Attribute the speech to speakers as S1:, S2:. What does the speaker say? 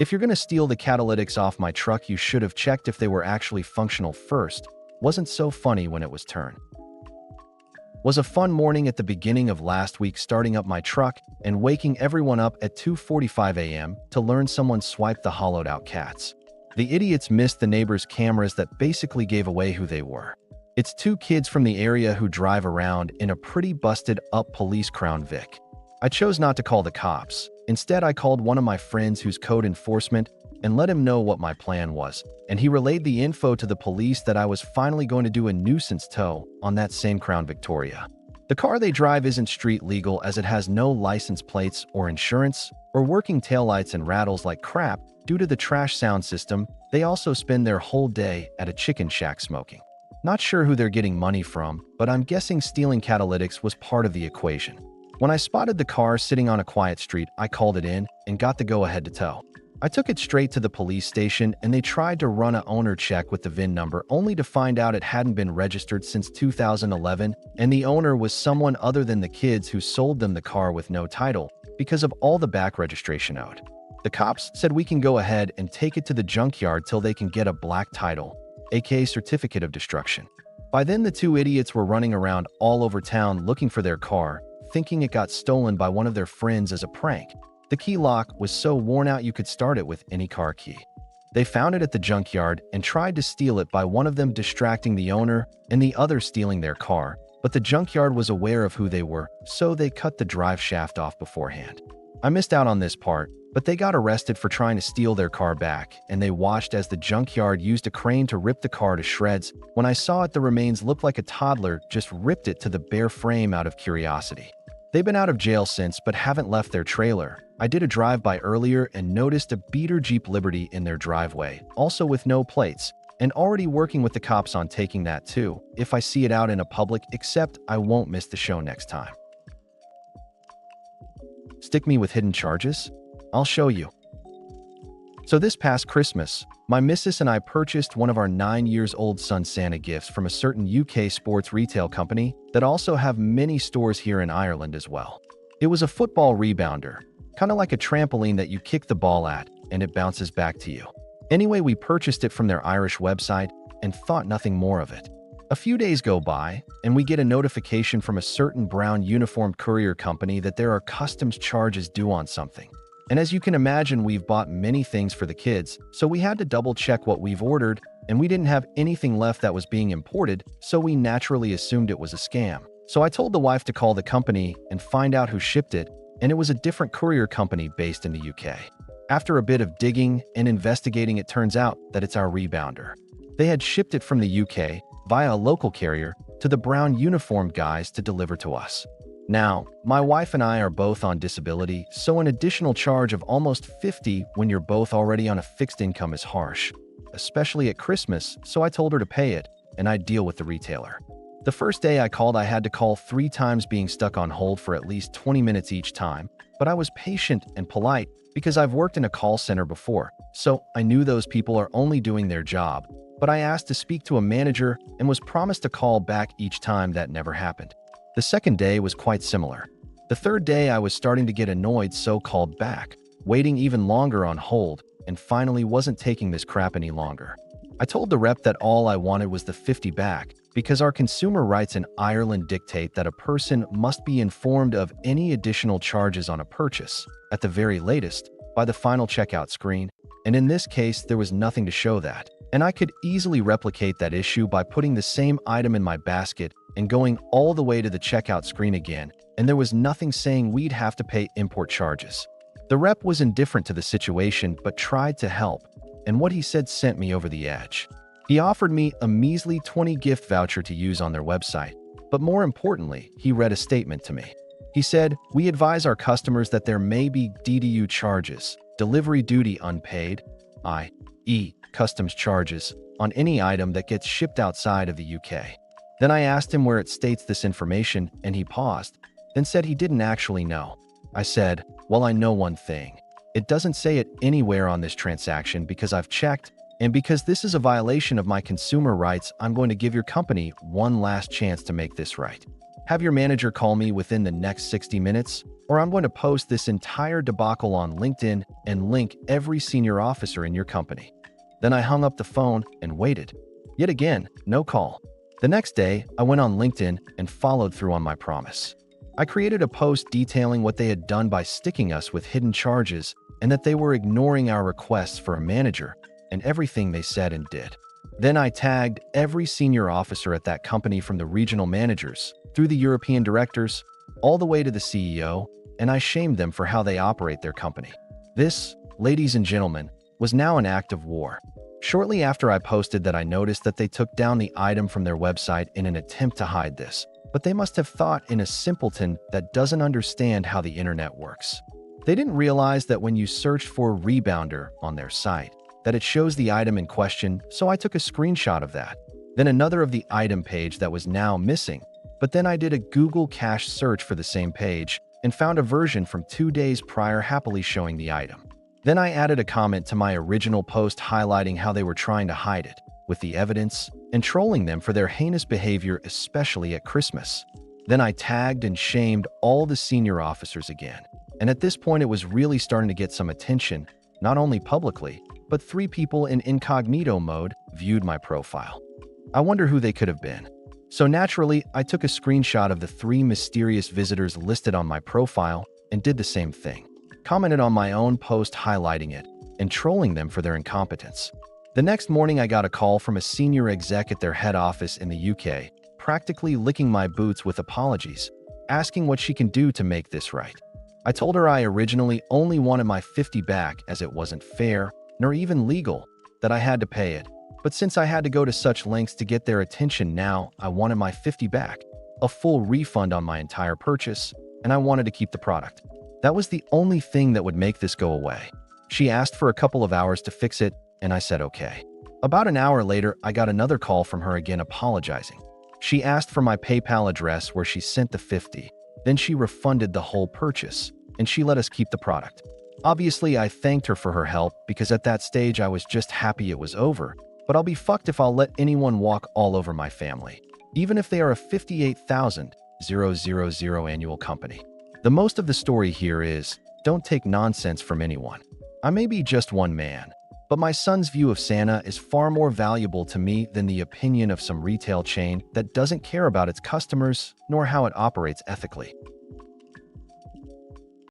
S1: If you're gonna steal the catalytics off my truck, you should have checked if they were actually functional first. Wasn't so funny when it was turned. Was a fun morning at the beginning of last week, starting up my truck and waking everyone up at 2:45 a.m. to learn someone swiped the hollowed out cats. The idiots missed the neighbors' cameras that basically gave away who they were. It's two kids from the area who drive around in a pretty busted up police Crown Vic. I chose not to call the cops. Instead, I called one of my friends who's code enforcement and let him know what my plan was, and he relayed the info to the police that I was finally going to do a nuisance tow on that same Crown Victoria. The car they drive isn't street legal as it has no license plates or insurance or working taillights and rattles like crap due to the trash sound system. They also spend their whole day at a chicken shack smoking. Not sure who they're getting money from, but I'm guessing stealing catalytics was part of the equation. When I spotted the car sitting on a quiet street, I called it in and got the go-ahead to tow. I took it straight to the police station and they tried to run a owner check with the VIN number only to find out it hadn't been registered since 2011 and the owner was someone other than the kids who sold them the car with no title because of all the back registration owed. The cops said we can go ahead and take it to the junkyard till they can get a black title, aka certificate of destruction. By then the two idiots were running around all over town looking for their car, thinking it got stolen by one of their friends as a prank. The key lock was so worn out you could start it with any car key. They found it at the junkyard and tried to steal it by one of them distracting the owner and the other stealing their car, but the junkyard was aware of who they were, so they cut the drive shaft off beforehand. I missed out on this part, but they got arrested for trying to steal their car back, and they watched as the junkyard used a crane to rip the car to shreds. When I saw it, the remains looked like a toddler just ripped it to the bare frame out of curiosity. They've been out of jail since, but haven't left their trailer. I did a drive-by earlier and noticed a beater Jeep Liberty in their driveway, also with no plates, and already working with the cops on taking that too, if I see it out in a public, except I won't miss the show next time. Stick me with hidden charges? I'll show you. So this past Christmas, my missus and I purchased one of our 9-year-old son Santa gifts from a certain UK sports retail company that also have many stores here in Ireland as well. It was a football rebounder, kind of like a trampoline that you kick the ball at and it bounces back to you. Anyway, we purchased it from their Irish website and thought nothing more of it. A few days go by and we get a notification from a certain brown uniformed courier company that there are customs charges due on something. And as you can imagine, we've bought many things for the kids, so we had to double check what we've ordered, and we didn't have anything left that was being imported, so we naturally assumed it was a scam. So I told the wife to call the company and find out who shipped it, and it was a different courier company based in the UK. After a bit of digging and investigating, it turns out that it's our rebounder. They had shipped it from the UK via a local carrier to the brown uniformed guys to deliver to us. Now, my wife and I are both on disability, so an additional charge of almost 50 when you're both already on a fixed income is harsh, especially at Christmas, so I told her to pay it, and I'd deal with the retailer. The first day I called, I had to call 3 times, being stuck on hold for at least 20 minutes each time, but I was patient and polite because I've worked in a call center before, so I knew those people are only doing their job, but I asked to speak to a manager and was promised a call back each time. That never happened. The second day was quite similar. The third day I was starting to get annoyed, so called back, waiting even longer on hold, and finally wasn't taking this crap any longer. I told the rep that all I wanted was the 50 back, because our consumer rights in Ireland dictate that a person must be informed of any additional charges on a purchase, at the very latest, by the final checkout screen, and in this case there was nothing to show that. And I could easily replicate that issue by putting the same item in my basket and going all the way to the checkout screen again, and there was nothing saying we'd have to pay import charges. The rep was indifferent to the situation but tried to help, and what he said sent me over the edge. He offered me a measly 20 gift voucher to use on their website, but more importantly, he read a statement to me. He said, "We advise our customers that there may be DDU charges, delivery duty unpaid, i.e. customs charges, on any item that gets shipped outside of the UK." Then I asked him where it states this information, and he paused, then said he didn't actually know. I said, "Well, I know one thing. It doesn't say it anywhere on this transaction because I've checked, and because this is a violation of my consumer rights, I'm going to give your company one last chance to make this right." Have your manager call me within the next 60 minutes, or I'm going to post this entire debacle on LinkedIn and link every senior officer in your company." Then I hung up the phone and waited. Yet again, no call. The next day, I went on LinkedIn and followed through on my promise. I created a post detailing what they had done by sticking us with hidden charges and that they were ignoring our requests for a manager and everything they said and did. Then I tagged every senior officer at that company, from the regional managers through the European directors, all the way to the CEO, and I shamed them for how they operate their company. This, ladies and gentlemen, was now an act of war. Shortly after I posted that, I noticed that they took down the item from their website in an attempt to hide this. But they must have thought in a simpleton that doesn't understand how the internet works. They didn't realize that when you searched for rebounder on their site, that it shows the item in question, so I took a screenshot of that. Then another of the item page that was now missing, but then I did a Google cache search for the same page and found a version from 2 days prior happily showing the item. Then I added a comment to my original post highlighting how they were trying to hide it, with the evidence, and trolling them for their heinous behavior, especially at Christmas. Then I tagged and shamed all the senior officers again. And at this point, it was really starting to get some attention, not only publicly, but 3 people in incognito mode viewed my profile. I wonder who they could have been. So naturally, I took a screenshot of the 3 mysterious visitors listed on my profile and did the same thing. Commented on my own post highlighting it and trolling them for their incompetence. The next morning, I got a call from a senior exec at their head office in the UK, practically licking my boots with apologies, asking what she can do to make this right. I told her I originally only wanted my 50 back, as it wasn't fair, nor even legal, that I had to pay it. But since I had to go to such lengths to get their attention, now I wanted my 50 back, a full refund on my entire purchase, and I wanted to keep the product. That was the only thing that would make this go away. She asked for a couple of hours to fix it, and I said okay. About an hour later, I got another call from her again apologizing. She asked for my PayPal address where she sent the 50. Then she refunded the whole purchase, and she let us keep the product. Obviously, I thanked her for her help because at that stage I was just happy it was over, but I'll be fucked if I'll let anyone walk all over my family, even if they are a 58,000 annual company. The most of the story here is, don't take nonsense from anyone. I may be just one man, but my son's view of Santa is far more valuable to me than the opinion of some retail chain that doesn't care about its customers nor how it operates ethically.